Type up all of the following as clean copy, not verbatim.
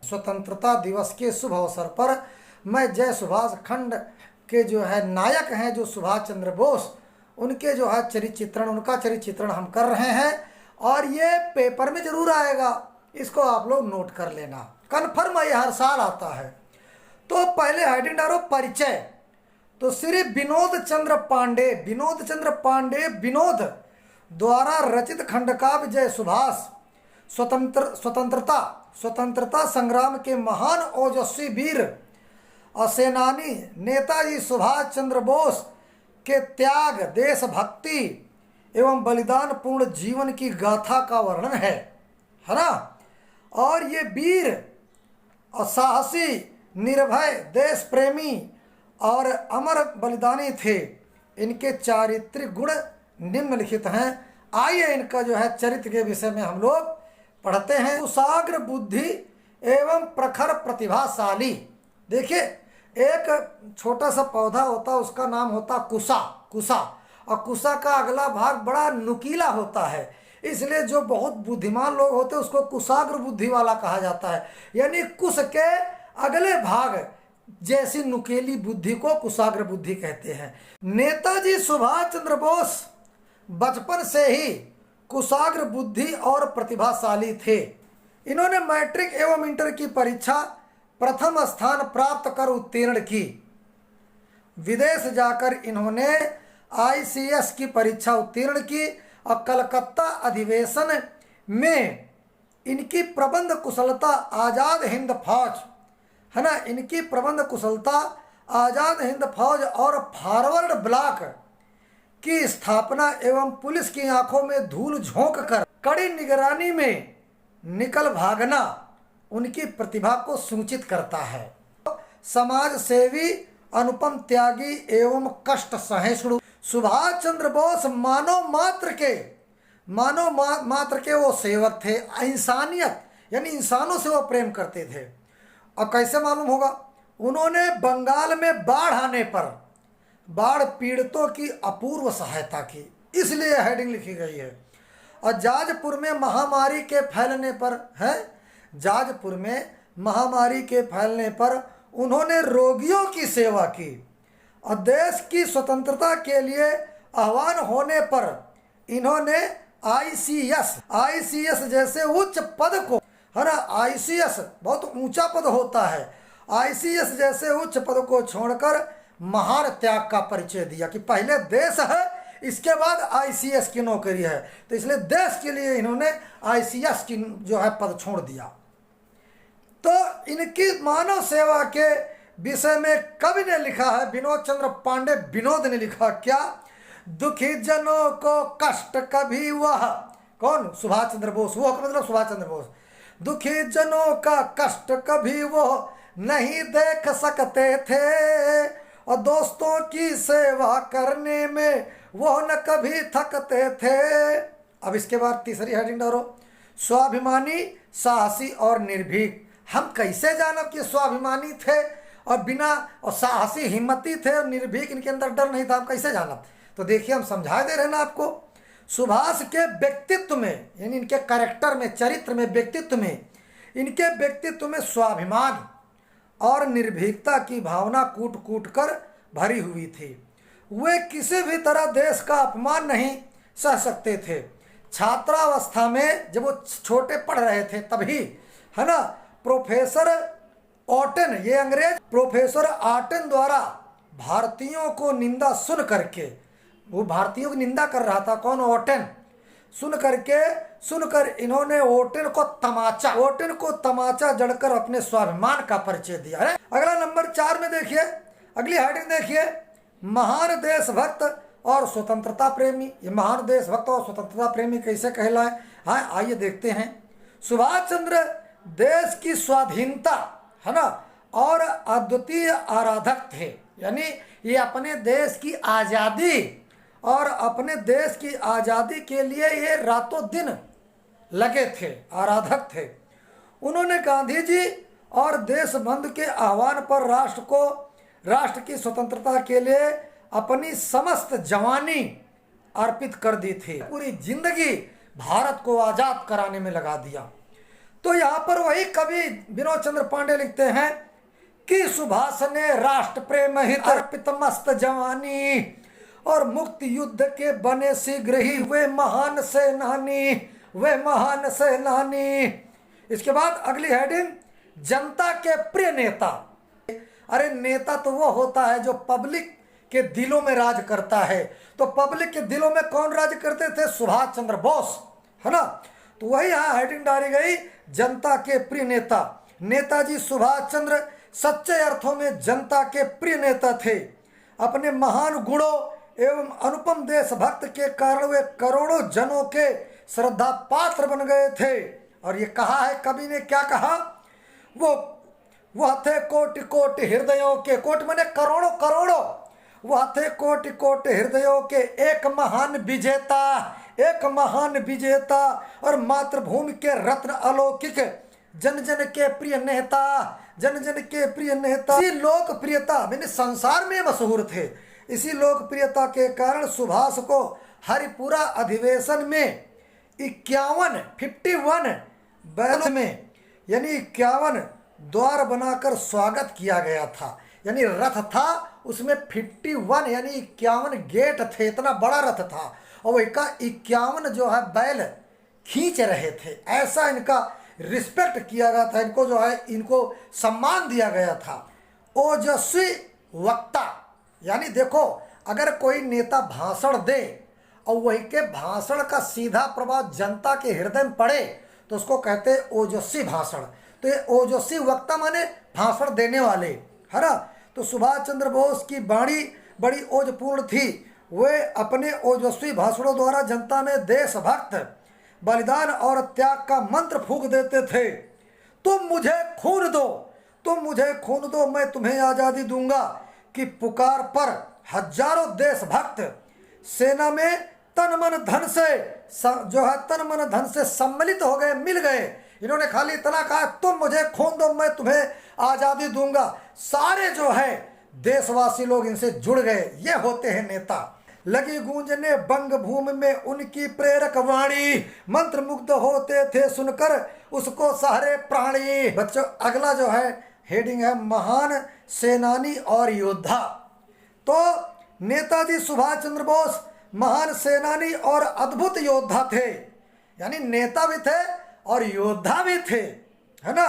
स्वतंत्रता दिवस के शुभ अवसर पर मैं जय सुभाष खंड के जो है नायक हैं जो सुभाष चंद्र बोस, उनके जो है उनका चरित्र चित्रण हम कर रहे हैं और ये पेपर में जरूर आएगा, इसको आप लोग नोट कर लेना। कन्फर्म ये हर साल आता है। तो पहले हेडिंग डालो परिचय। तो श्री विनोद चंद्र पांडे विनोद द्वारा रचित खंडकाव्य जय सुभाष स्वतंत्रता संग्राम के महान ओजस्वी वीर और सेनानी नेताजी सुभाष चंद्र बोस के त्याग, देशभक्ति एवं बलिदान पूर्ण जीवन की गाथा का वर्णन है ना। और ये वीर और साहसी, निर्भय, देश प्रेमी और अमर बलिदानी थे। इनके चारित्रिक गुण निम्नलिखित हैं। आइए इनका जो है चरित्र के विषय में हम लोग पढ़ते हैं। कुशाग्र बुद्धि एवं प्रखर प्रतिभाशाली। देखिए, एक छोटा सा पौधा होता है, उसका नाम होता कुशा और कुशा का अगला भाग बड़ा नुकीला होता है, इसलिए जो बहुत बुद्धिमान लोग होते हैं उसको कुशाग्र बुद्धि वाला कहा जाता है। यानी कुश के अगले भाग जैसी नुकीली बुद्धि को कुशाग्र बुद्धि कहते हैं। नेताजी सुभाष चंद्र बोस बचपन से ही कुशाग्र बुद्धि और प्रतिभाशाली थे। इन्होंने मैट्रिक एवं इंटर की परीक्षा प्रथम स्थान प्राप्त कर उत्तीर्ण की। विदेश जाकर इन्होंने ICS की परीक्षा उत्तीर्ण की और कलकत्ता अधिवेशन में इनकी प्रबंध कुशलता आज़ाद हिंद फौज है ना, इनकी प्रबंध कुशलता आज़ाद हिंद फौज और फॉरवर्ड ब्लॉक की स्थापना एवं पुलिस की आंखों में धूल झोंक कर कड़ी निगरानी में निकल भागना उनकी प्रतिभा को सूचित करता है। समाज सेवी, अनुपम त्यागी एवं कष्ट सहिष्णु सुभाष चंद्र बोस मानव मात्र के वो सेवक थे। इंसानियत यानी इंसानों से वो प्रेम करते थे। और कैसे मालूम होगा? उन्होंने बंगाल में बाढ़ आने पर बाढ़ पीड़ितों की अपूर्व सहायता की, इसलिए हेडिंग लिखी गई है। और जाजपुर में महामारी के फैलने पर उन्होंने रोगियों की सेवा की और देश की स्वतंत्रता के लिए आह्वान होने पर इन्होंने ICS जैसे उच्च पद को, है ना, ICS बहुत ऊंचा पद होता है, ICS जैसे उच्च पद को छोड़कर महान त्याग का परिचय दिया कि पहले देश है, इसके बाद ICS की नौकरी है। तो इसलिए देश के लिए इन्होंने ICS की जो है पद छोड़ दिया। तो इनकी मानव सेवा के विषय में कवि ने लिखा है, विनोद चंद्र पांडे विनोद ने लिखा क्या? दुखी जनों को कष्ट कभी वह, कौन? सुभाष चंद्र बोस। वो मतलब सुभाष चंद्र बोस। दुखी जनों का कष्ट कभी वो नहीं देख सकते थे और दोस्तों की सेवा करने में वो न कभी थकते थे। अब इसके बाद तीसरी हेडिंग डालो, स्वाभिमानी, साहसी और निर्भीक। हम कैसे जानब कि स्वाभिमानी थे और बिना और साहसी, हिम्मती थे और निर्भीक, इनके अंदर डर नहीं था, हम कैसे जानब? तो देखिए, हम समझा दे रहे ना आपको। सुभाष के व्यक्तित्व में, यानी इनके कैरेक्टर में, चरित्र में, व्यक्तित्व में, इनके व्यक्तित्व में स्वाभिमान और निर्भीकता की भावना कूट कूट कर भरी हुई थी। वे किसी भी तरह देश का अपमान नहीं सह सकते थे। छात्रावस्था में जब वो छोटे पढ़ रहे थे तभी, है ना, प्रोफेसर ऑटन, ये अंग्रेज प्रोफेसर ऑटन द्वारा भारतीयों को निंदा सुन करके, वो भारतीयों की निंदा कर रहा था, कौन? ऑटन। सुनकर इन्होंने ऑटन को तमाचा जड़कर अपने स्वाभिमान का परिचय दिया है। अगला नंबर 4 में देखिए, अगली हेडिंग देखिए, महान देशभक्त और स्वतंत्रता प्रेमी। ये महान देशभक्त और स्वतंत्रता प्रेमी कैसे कहलाए? हाँ, आइए देखते हैं। सुभाष चंद्र देश की स्वाधीनता, है ना, और अद्वितीय आराधक थे। यानी ये अपने देश की आज़ादी और अपने देश की आज़ादी के लिए ये रातों दिन लगे थे, आराधक थे। उन्होंने गांधी जी और देशबंधु के आह्वान पर राष्ट्र की स्वतंत्रता के लिए अपनी समस्त जवानी अर्पित कर दी थी। पूरी जिंदगी भारत को आज़ाद कराने में लगा दिया। तो यहाँ पर वही कवि विनोद चंद्र पांडे लिखते हैं कि सुभाष ने राष्ट्र प्रेम हित अर्पित मस्त जवानी और मुक्त युद्ध के बने शीघ्र ही वे महान सेनानी, वे महान सेनानी। इसके बाद अगली हेडिंग, जनता के प्रिय नेता। अरे नेता तो वो होता है जो पब्लिक के दिलों में राज करता है। तो पब्लिक के दिलों में कौन राज करते थे? सुभाष चंद्र बोस, है ना। तो वही यहाँ हेडिंग डाली गई, जनता के प्रिय नेता। नेताजी सुभाष चंद्र सच्चे अर्थों में जनता के प्रिय नेता थे। अपने महान गुणों एवं अनुपम देशभक्त के कारण वे करोड़ों जनों के श्रद्धा पात्र बन गए थे। और ये कहा है कवि ने, क्या कहा? वह थे कोटि कोटि हृदयों के, कोटि माने करोड़ों करोड़ों, वह थे कोटि कोटि हृदयों के एक महान विजेता, एक महान विजेता और मातृभूमि के रत्न अलौकिक, जन जन के प्रिय नेता, जन जन के प्रिय नेता। इसी लोकप्रियता मैंने संसार में मशहूर थे। इसी लोकप्रियता के कारण सुभाष को हरिपुरा अधिवेशन में 51 बैलों में यानी 51 द्वार बनाकर स्वागत किया गया था। यानी रथ था, उसमें 51 यानी 51 गेट थे, इतना बड़ा रथ था और वही का 51 जो है बैल खींच रहे थे। ऐसा इनका रिस्पेक्ट किया गया था, इनको जो है इनको सम्मान दिया गया था। ओजस्वी वक्ता, यानी देखो अगर कोई नेता भाषण दे और वही के भाषण का सीधा प्रभाव जनता के हृदय में पड़े तो उसको कहते हैं ओजस्वी भाषण। तो ये ओजस्वी वक्ता माने भाषण देने वाले, है ना। तो सुभाष चंद्र बोस की वाणी बड़ी ओजपूर्ण थी। वे अपने ओजस्वी भाषणों द्वारा जनता में देशभक्त, बलिदान और त्याग का मंत्र फूंक देते थे। तुम मुझे खून दो, तुम मुझे खून दो, मैं तुम्हें आज़ादी दूंगा कि पुकार पर हजारों देशभक्त सेना में तन मन धन से जो है तन मन धन से सम्मिलित हो गए, मिल गए। इन्होंने खाली इतना कहा तुम मुझे खून दो, मैं तुम्हें आज़ादी दूंगा। सारे जो है देशवासी लोग इनसे जुड़ गए। ये होते हैं नेता। लगी गूंजने बंग भूमि में उनकी प्रेरक वाणी, मंत्र मुग्ध होते थे सुनकर उसको सारे प्राणी। बच्चों अगला जो है हेडिंग है महान सेनानी और योद्धा। तो नेताजी सुभाष चंद्र बोस महान सेनानी और अद्भुत योद्धा थे। यानी नेता भी थे और योद्धा भी थे, है ना।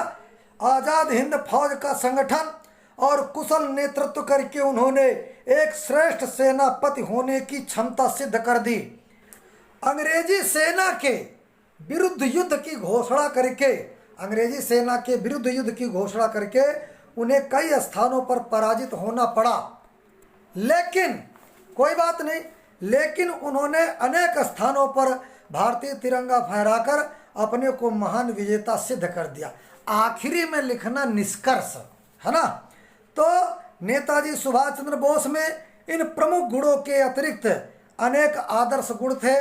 आजाद हिंद फौज का संगठन और कुशल नेतृत्व करके उन्होंने एक श्रेष्ठ सेनापति होने की क्षमता सिद्ध कर दी। अंग्रेजी सेना के विरुद्ध युद्ध की घोषणा करके, अंग्रेजी सेना के विरुद्ध युद्ध की घोषणा करके उन्हें कई स्थानों पर पराजित होना पड़ा। लेकिन कोई बात नहीं, लेकिन उन्होंने अनेक स्थानों पर भारतीय तिरंगा फहराकर अपने को महान विजेता सिद्ध कर दिया। आखिरी में लिखना निष्कर्ष, है ना। तो नेताजी सुभाष चंद्र बोस में इन प्रमुख गुणों के अतिरिक्त अनेक आदर्श गुण थे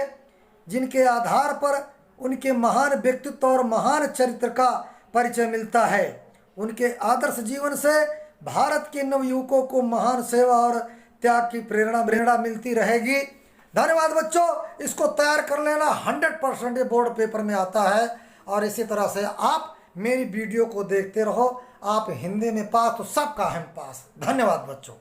जिनके आधार पर उनके महान व्यक्तित्व और महान चरित्र का परिचय मिलता है। उनके आदर्श जीवन से भारत के नवयुवकों को महान सेवा और त्याग की प्रेरणा मिलती रहेगी। धन्यवाद बच्चों, इसको तैयार कर लेना, 100% ये बोर्ड पेपर में आता है। और इसी तरह से आप मेरी वीडियो को देखते रहो। आप हिंदी में पास तो सबका हम पास। धन्यवाद बच्चों।